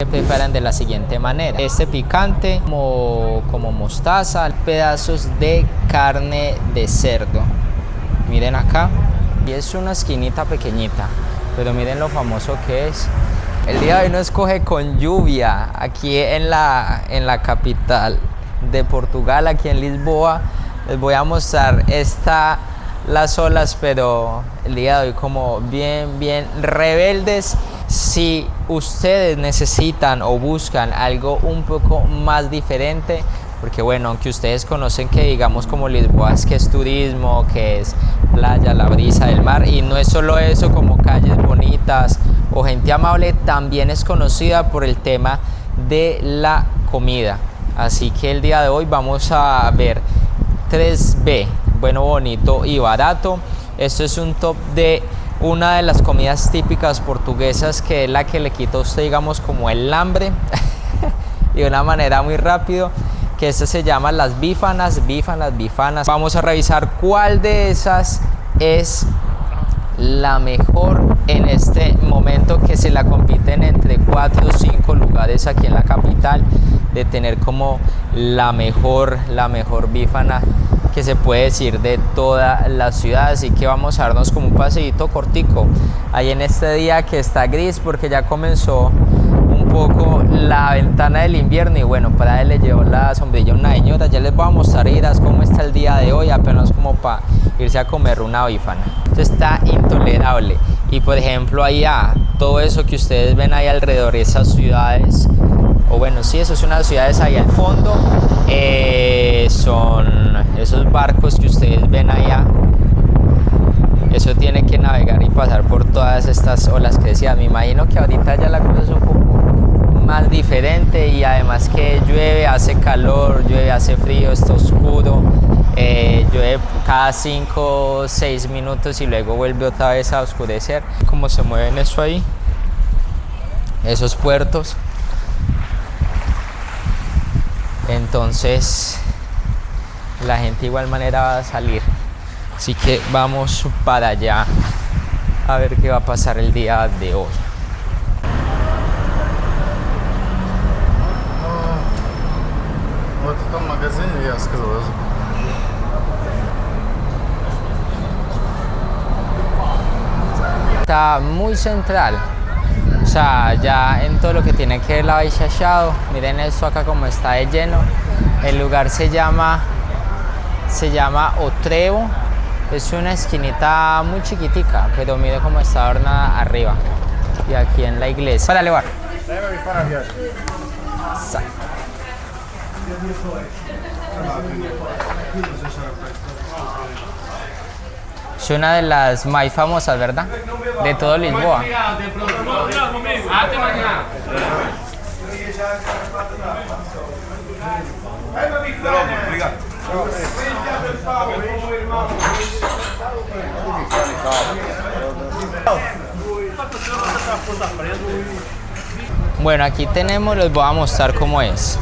Se preparan de la siguiente manera: este picante como mostaza, pedazos de carne de cerdo, miren acá, y es una esquinita pequeñita, pero miren lo famoso que es. El día de hoy nos coge con lluvia aquí en la capital de Portugal, aquí en Lisboa. Les voy a mostrar las olas, pero el día de hoy como bien rebeldes. Si ustedes necesitan o buscan algo un poco más diferente, porque bueno, aunque ustedes conocen que digamos como Lisboa es que es turismo, que es playa, la brisa del mar, y no es solo eso, como calles bonitas o gente amable, también es conocida por el tema de la comida. Así que el día de hoy vamos a ver 3B, bueno, bonito y barato. Esto es un top de una de las comidas típicas portuguesas, que es la que le quita a usted, digamos, como el hambre y de una manera muy rápido, que esta se llama las bifanas. Vamos a revisar cuál de esas es la mejor en este momento, que se la compiten entre 4 o 5 lugares aquí en la capital, de tener como la mejor bífana que se puede decir de toda la ciudad. Así que vamos a darnos como un paseíto cortico ahí en este día que está gris, porque ya comenzó un poco la ventana del invierno. Y bueno, para él le llevó la sombrilla una señora. Ya les voy a mostrar, irás cómo está el día de hoy, apenas como para irse a comer una bífana. Esto está intolerable. Y por ejemplo, allá, todo eso que ustedes ven ahí alrededor, esas ciudades, o bueno, sí, eso es unas ciudades ahí al fondo, son esos barcos que ustedes ven allá. Eso tiene que navegar y pasar por todas estas olas que decía. Me imagino que ahorita ya la cosa es un poco más diferente, y además que llueve, hace calor, llueve, hace frío, está oscuro, llueve cada 5 o 6 minutos y luego vuelve otra vez a oscurecer. ¿Cómo se mueven eso ahí? Esos puertos. Entonces la gente de igual manera va a salir, así que vamos para allá a ver qué va a pasar el día de hoy. Está muy central, o sea, ya en todo lo que tiene que ver la Baixada. Miren esto acá como está de lleno. El lugar se llama O Trevo. Es una esquinita muy chiquitica, pero mire cómo está adornada arriba. Y aquí en la iglesia. Para elevar. Es una de las más famosas, ¿verdad? De todo Lisboa. Bueno, aquí tenemos, les voy a mostrar cómo es.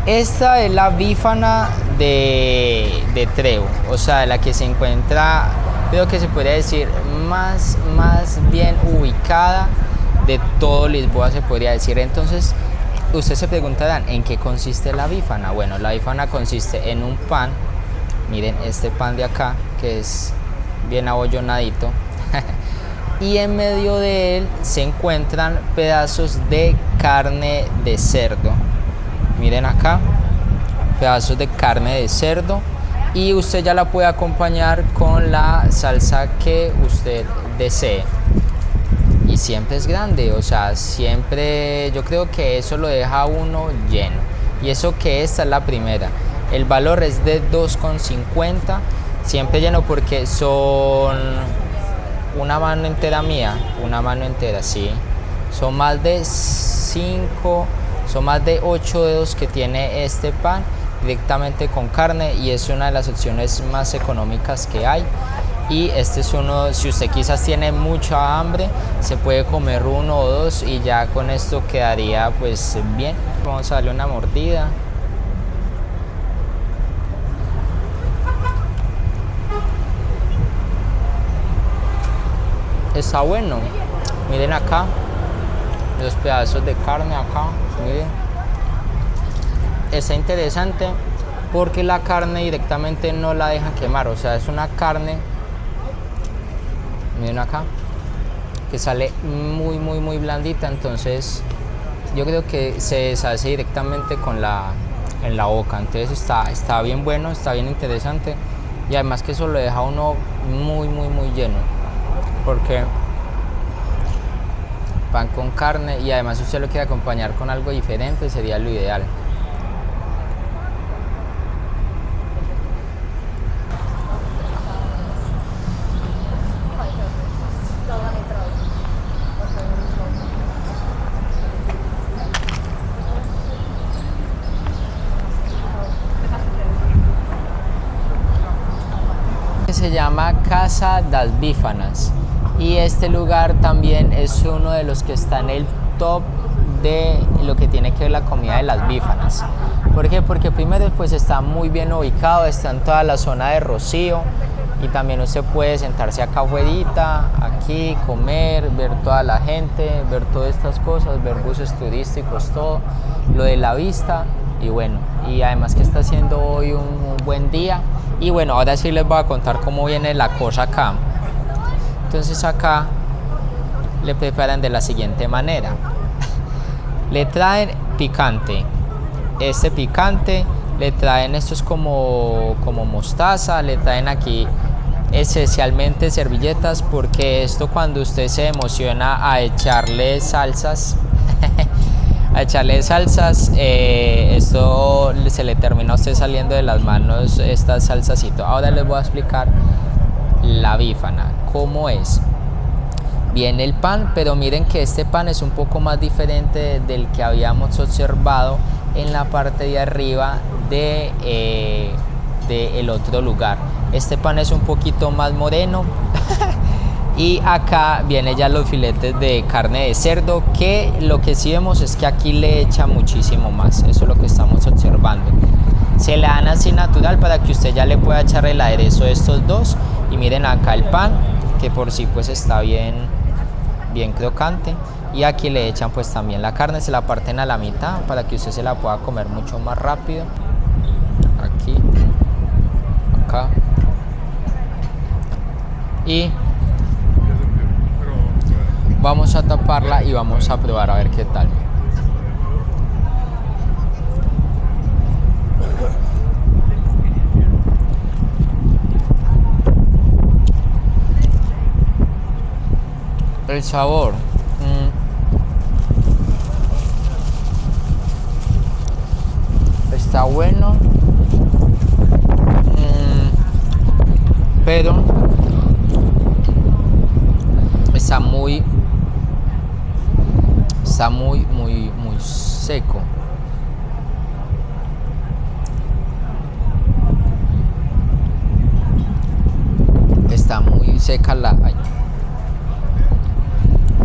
Esta es la bífana de Trevo, o sea, la que se encuentra, creo que se podría decir, más bien ubicada de todo Lisboa, se podría decir. Entonces, ustedes se preguntarán, ¿en qué consiste la bífana? Bueno, la bífana consiste en un pan, miren este pan de acá, que es bien abollonadito, y en medio de él se encuentran pedazos de carne de cerdo. Miren acá, pedazos de carne de cerdo, y usted ya la puede acompañar con la salsa que usted desee. Y siempre es grande, o sea, siempre, yo creo que eso lo deja a uno lleno. Y eso que esta es la primera. El valor es de 2,50, siempre lleno, porque son una mano entera mía, una mano entera, sí. Son más de 8 dedos que tiene este pan directamente con carne, y es una de las opciones más económicas que hay. Y este es uno, si usted quizás tiene mucha hambre, se puede comer uno o dos y ya con esto quedaría pues bien. Vamos a darle una mordida. Está bueno, miren acá, los pedazos de carne acá, miren. Está interesante porque la carne directamente no la dejan quemar, o sea, es una carne, miren acá, que sale muy blandita, entonces yo creo que se deshace directamente en la boca, entonces está bien bueno, está bien interesante, y además que eso lo deja uno muy lleno, porque pan con carne, y además si usted lo quiere acompañar con algo diferente sería lo ideal. Se llama Casa das Bífanas, y este lugar también es uno de los que está en el top de lo que tiene que ver la comida de las bífanas. ¿Por qué? Porque primero pues está muy bien ubicado, está en toda la zona de Rocío, y también usted puede sentarse acá afuera, aquí, comer, ver toda la gente, ver todas estas cosas, ver buses turísticos, todo, lo de la vista, y bueno, y además que está haciendo hoy un buen día. Y bueno, ahora sí les voy a contar cómo viene la cosa acá. Entonces acá le preparan de la siguiente manera. Le traen picante. Este picante le traen, esto es como mostaza, le traen aquí esencialmente servilletas, porque esto cuando usted se emociona a echarle salsas esto se le termina a usted saliendo de las manos esta salsacito. Ahora les voy a explicar la bífana, cómo es. Viene el pan, pero miren que este pan es un poco más diferente del que habíamos observado en la parte de arriba de el otro lugar. Este pan es un poquito más moreno. Y acá vienen ya los filetes de carne de cerdo, que lo que sí vemos es que aquí le echa muchísimo más. Eso es lo que estamos observando. Se le dan así natural para que usted ya le pueda echar el aderezo de estos dos. Y miren acá el pan, que por sí pues está bien crocante. Y aquí le echan pues también la carne, se la parten a la mitad para que usted se la pueda comer mucho más rápido. Aquí, acá. Y vamos a taparla y vamos a probar a ver qué tal. El sabor está bueno, pero está muy seco. Está muy seca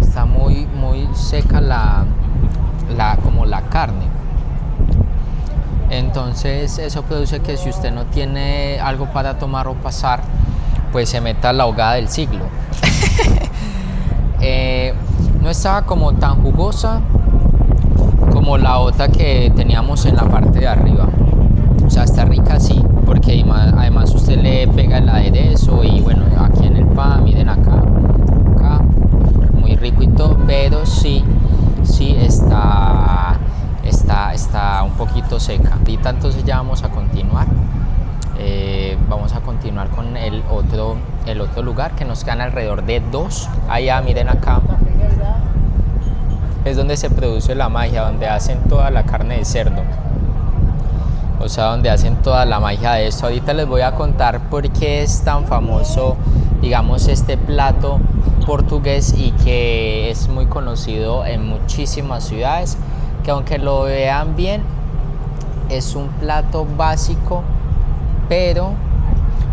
está muy seca como la carne. Entonces eso produce que si usted no tiene algo para tomar o pasar, pues se meta la ahogada del siglo. No estaba como tan jugosa como la otra que teníamos en la parte de arriba. O sea, está rica sí, porque además usted le pega el aderezo, y bueno, aquí en el pan, miren acá, muy rico y todo, pero sí está un poquito seca. Ahorita entonces ya vamos a continuar. Vamos a continuar con el otro lugar, que nos quedan alrededor de 2. Allá miren acá es donde se produce la magia, donde hacen toda la carne de cerdo, o sea, donde hacen toda la magia de esto. Ahorita les voy a contar por qué es tan famoso, digamos, este plato portugués, y que es muy conocido en muchísimas ciudades, que aunque lo vean bien es un plato básico, pero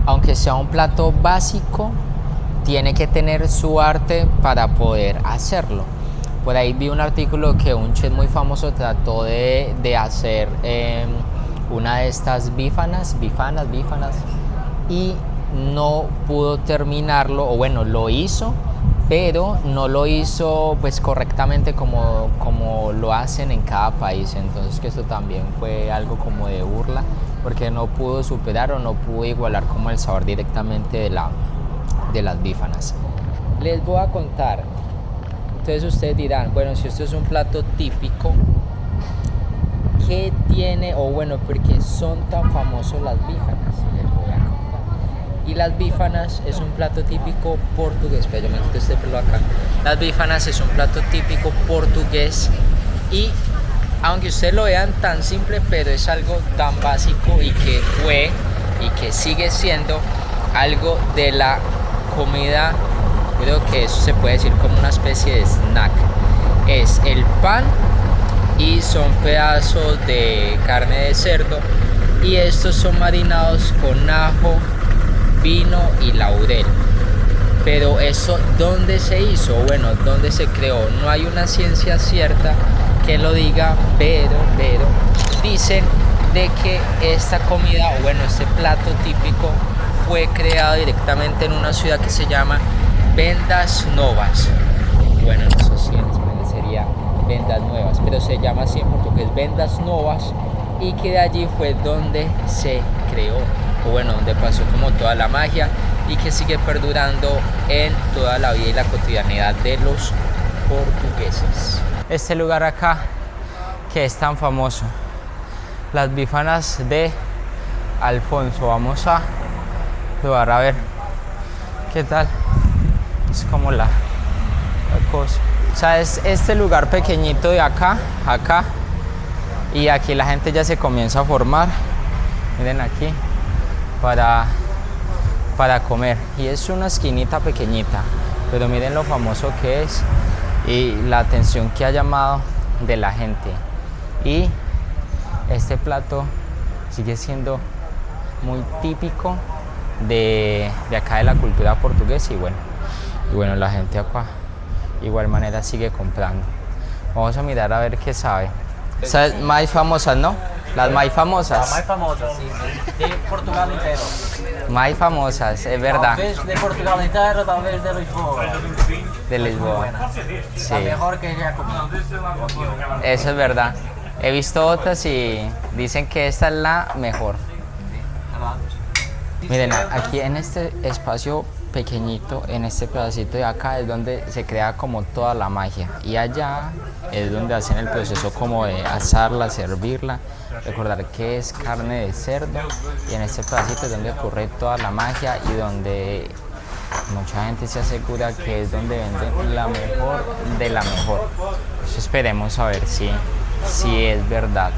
aunque sea un plato básico tiene que tener su arte para poder hacerlo. Por ahí vi un artículo que un chef muy famoso trató de hacer una de estas bífanas, y no pudo terminarlo, o bueno, lo hizo, pero no lo hizo pues correctamente como lo hacen en cada país. Entonces que esto también fue algo como de burla, porque no pudo superar o no pudo igualar como el sabor directamente de las bífanas. Les voy a contar, entonces ustedes dirán, bueno, si esto es un plato típico, ¿qué tiene, o bueno, por qué son tan famosos las bífanas? Les voy a contar. Y las bífanas es un plato típico portugués, pero yo me quito este pelo acá. Las bífanas es un plato típico portugués, y aunque ustedes lo vean tan simple, pero es algo tan básico y que fue y que sigue siendo algo de la comida. Creo que eso se puede decir como una especie de snack. Es el pan y son pedazos de carne de cerdo, y estos son marinados con ajo, vino y laurel. Pero eso, ¿dónde se hizo? Bueno, ¿dónde se creó? No hay una ciencia cierta que lo diga, pero dicen de que esta comida, o bueno, este plato típico fue creado directamente en una ciudad que se llama Vendas Novas. Bueno, no sé si sería Vendas Nuevas, pero se llama así en portugués, Vendas Novas, y que de allí fue donde se creó, o bueno, donde pasó como toda la magia, y que sigue perdurando en toda la vida y la cotidianidad de los portugueses. Este lugar acá que es tan famoso, las bífanas de Alfonso. Vamos a probar a ver qué tal. Es como la cosa. O sea, es este lugar pequeñito de acá, y aquí la gente ya se comienza a formar. Miren aquí, para comer. Y es una esquinita pequeñita, pero miren lo famoso que es y la atención que ha llamado de la gente. Y este plato sigue siendo muy típico de acá de la cultura portuguesa, y bueno, la gente acá igual manera sigue comprando. Vamos a mirar a ver qué sabe. ¿Sabes? Más famosas, ¿no? Las más famosas. Las más famosas, sí, de Portugal entero. Más famosas, es verdad. Tal vez de Portugal entero, tal vez de Lisboa. De Lisboa. Buena. Sí. La mejor que ya comí. Eso es verdad. He visto otras y dicen que esta es la mejor. Miren, aquí en este espacio pequeñito, en este pedacito de acá, es donde se crea como toda la magia, y allá es donde hacen el proceso como de asarla, servirla, recordar que es carne de cerdo, y en este pedacito es donde ocurre toda la magia y donde mucha gente se asegura que es donde venden la mejor de la mejor. Pues esperemos a ver si es verdad.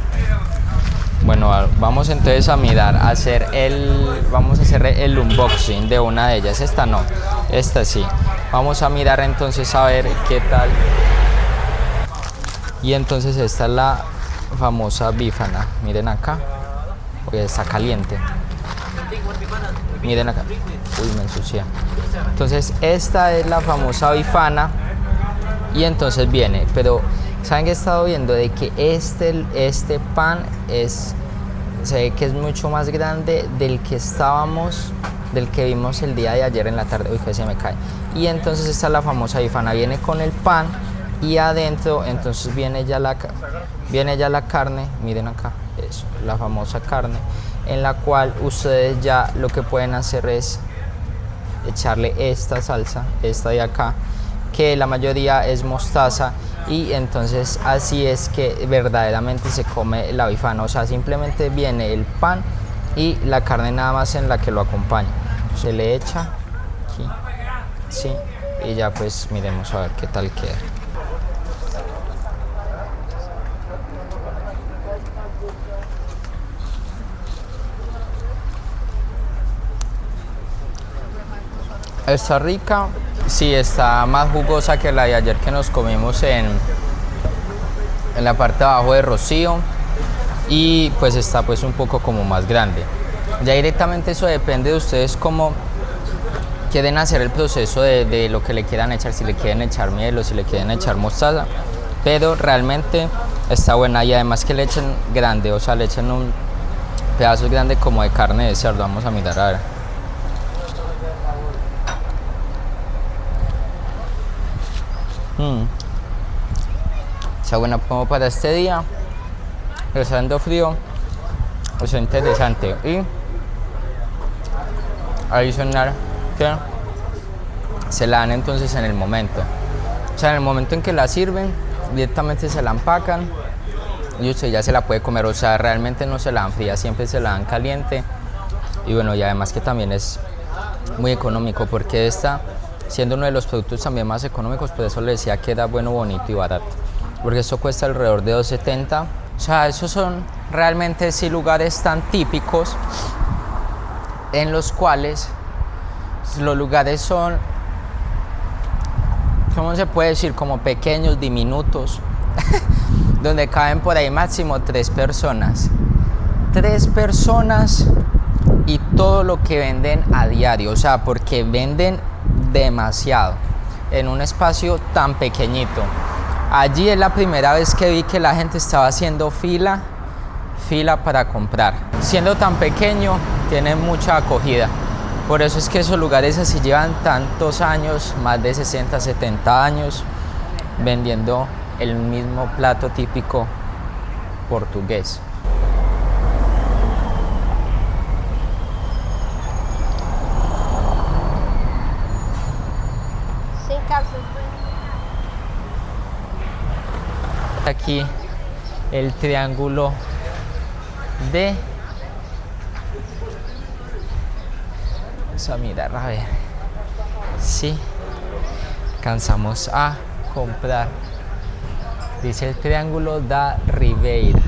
Bueno, vamos entonces a mirar, vamos a hacer el unboxing de una de ellas. Esta no, esta sí. Vamos a mirar entonces a ver qué tal. Y entonces esta es la famosa bífana. Miren acá, porque está caliente. Miren acá. Uy, me ensucia. Entonces esta es la famosa bífana, y entonces viene, pero ¿saben que he estado viendo? De que este pan se ve que es mucho más grande del que vimos el día de ayer en la tarde. Uy, que se me cae. Y entonces esta es la famosa bífana, viene con el pan, y adentro entonces viene ya la carne. Miren acá, eso, la famosa carne, en la cual ustedes ya lo que pueden hacer es echarle esta salsa, esta de acá, que la mayoría es mostaza, y entonces así es que verdaderamente se come la bífana. O sea, simplemente viene el pan y la carne nada más en la que lo acompaña. Se le echa aquí, sí, y ya pues miremos a ver qué tal queda. Está rica, sí, está más jugosa que la de ayer que nos comimos en la parte de abajo de Rocío, y pues está pues un poco como más grande. Ya directamente eso depende de ustedes cómo quieren hacer el proceso de lo que le quieran echar, si le quieren echar miel o si le quieren echar mostaza, pero realmente está buena, y además que le echen grande, o sea, le echen un pedazo grande como de carne de cerdo. Vamos a mirar a ver. Está buena como para este día. Está dando frío. Es interesante. Y adicional que se la dan entonces en el momento. O sea, en el momento en que la sirven, directamente se la empacan y usted ya se la puede comer. O sea, realmente no se la dan fría, siempre se la dan caliente. Y bueno, y además que también es muy económico, porque esta, siendo uno de los productos también más económicos, por eso le decía que era bueno, bonito y barato. Porque esto cuesta alrededor de $2.70. O sea, esos son realmente sí lugares tan típicos en los cuales los lugares son, ¿cómo se puede decir? Como pequeños, diminutos, donde caben por ahí máximo 3 personas. 3 personas y todo lo que venden a diario, o sea, porque venden demasiado en un espacio tan pequeñito. Allí es la primera vez que vi que la gente estaba haciendo fila para comprar. Siendo tan pequeño, tiene mucha acogida. Por eso es que esos lugares así llevan tantos años, más de 60, 70 años, vendiendo el mismo plato típico portugués. Aquí el triángulo de... Vamos a mirar a ver si alcanzamos a comprar. Dice el triángulo da Ribeira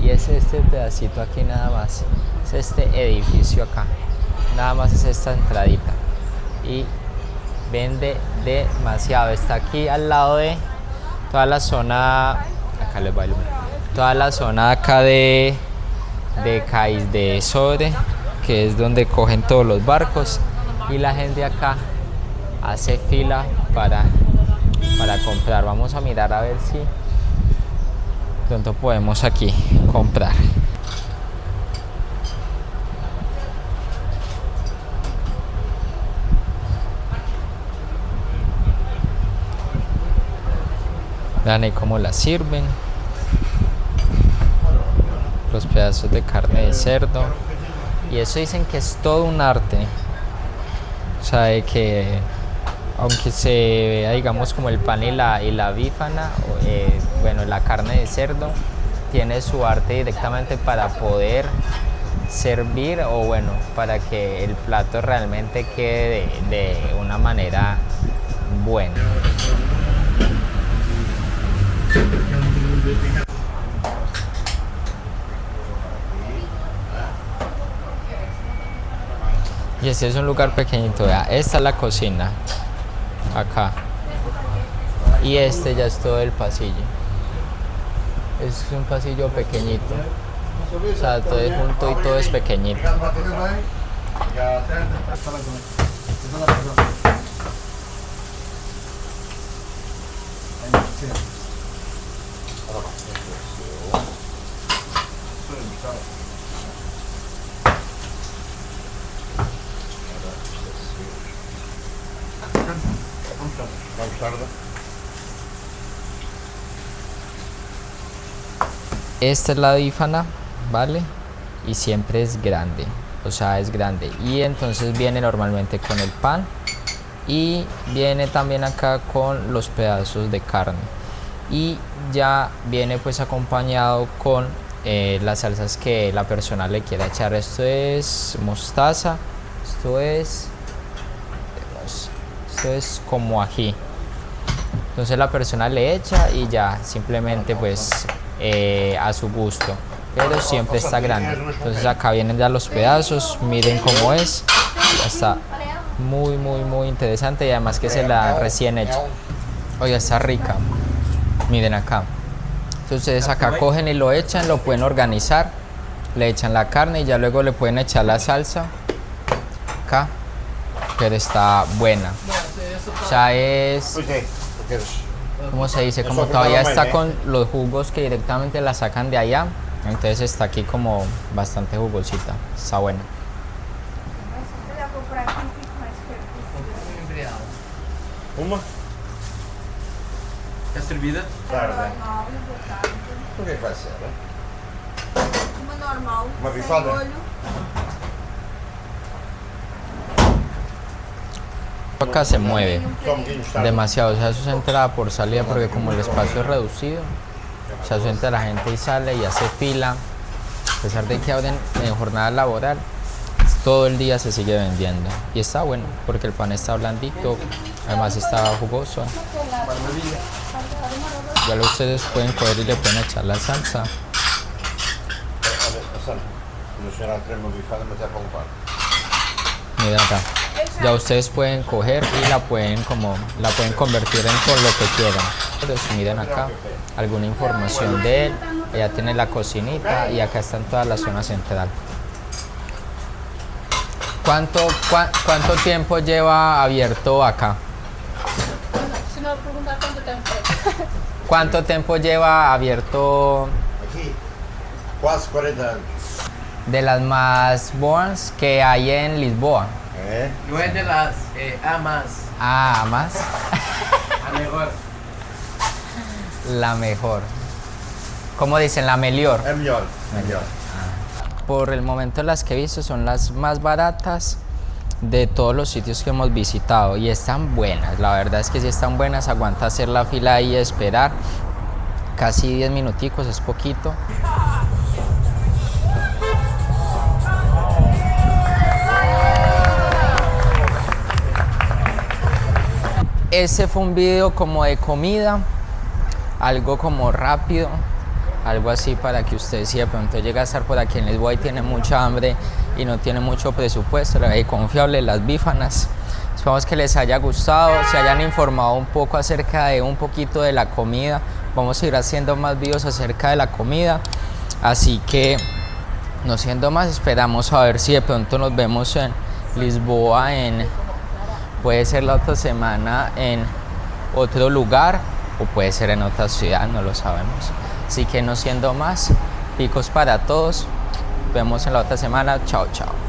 y es este pedacito aquí nada más. Es este edificio acá. Nada más es esta entradita. Y vende demasiado. Está aquí al lado de toda la zona... Acá les bailo. Toda la zona acá de Cais de Sodre, que es donde cogen todos los barcos, y la gente acá hace fila para comprar. Vamos a mirar a ver si pronto podemos aquí comprar. Vean ahí cómo la sirven. Los pedazos de carne de cerdo. Y eso dicen que es todo un arte. O sea, de que aunque se vea, digamos, como el pan y la bífana, bueno, la carne de cerdo tiene su arte directamente para poder servir, o bueno, para que el plato realmente quede de una manera buena. Y este es un lugar pequeñito, vea, esta es la cocina, acá, y este ya es todo el pasillo. Es un pasillo pequeñito, o sea, todo es junto y todo es pequeñito. Esta es la bífana, ¿vale? Y siempre es grande, o sea, es grande. Y entonces viene normalmente con el pan y viene también acá con los pedazos de carne. Y ya viene pues acompañado con las salsas que la persona le quiera echar. Esto es mostaza, esto es como ají. Entonces la persona le echa y ya, simplemente pues a su gusto, pero siempre está grande. Entonces acá vienen ya los pedazos, miren cómo es, ya está muy interesante, y además que se la recién hecha. Oye, está rica, miren acá. Entonces acá cogen y lo echan, lo pueden organizar, le echan la carne y ya luego le pueden echar la salsa acá, pero está buena. O sea, es, ¿cómo se dice? Como todavía está con los jugos que directamente la sacan de allá, entonces está aquí como bastante jugosita, está buena. É servida? Tarde. Normal, botado. O que é que vai ser? Uma normal. Uma sem bifada? molho. Acá se mueve Só um bocadinho tarde. demasiado, o sea, eso es entrada por salida porque como el espacio es reducido, o sea, eso entra la gente y sale y hace fila, a pesar de que abren en jornada laboral, todo el día se sigue vendiendo y está bueno porque el pan está blandito, además está jugoso. Ya lo ustedes pueden coger y le pueden echar la salsa. Olha, Sandra, o senhor quer uma bifada, mas é para levar. Miren acá. Ya ustedes pueden coger y la pueden convertir en todo lo que quieran. Entonces, miren acá alguna información de él. Ella tiene la cocinita y acá está en toda la zona central. ¿Cuánto tiempo lleva abierto acá? Se me va a preguntar cuánto tempo. ¿Cuánto tiempo lleva abierto? Aqui, quase 40 anos. De las más buenas que hay en Lisboa. É? Não é de las, é a más. Ah, más. A mejor. La mejor. ¿Cómo dicen? La mejor. É melhor. É melhor. Por el momento las que he visto son las más baratas de todos los sitios que hemos visitado y están buenas, la verdad es que sí están buenas, aguanta hacer la fila ahí y esperar, casi 10 minuticos, es poquito. Ese fue un video como de comida, algo como rápido, algo así para que usted si de pronto llega a estar por aquí en Lisboa y tiene mucha hambre y no tiene mucho presupuesto, le ve confiable las bífanas. Esperamos que les haya gustado, se hayan informado un poco acerca de un poquito de la comida. Vamos a ir haciendo más videos acerca de la comida, así que no siendo más, esperamos a ver si de pronto nos vemos en Lisboa, puede ser la otra semana en otro lugar o puede ser en otra ciudad, no lo sabemos. Así que no siendo más, picos para todos. Nos vemos en la otra semana. Chao, chao.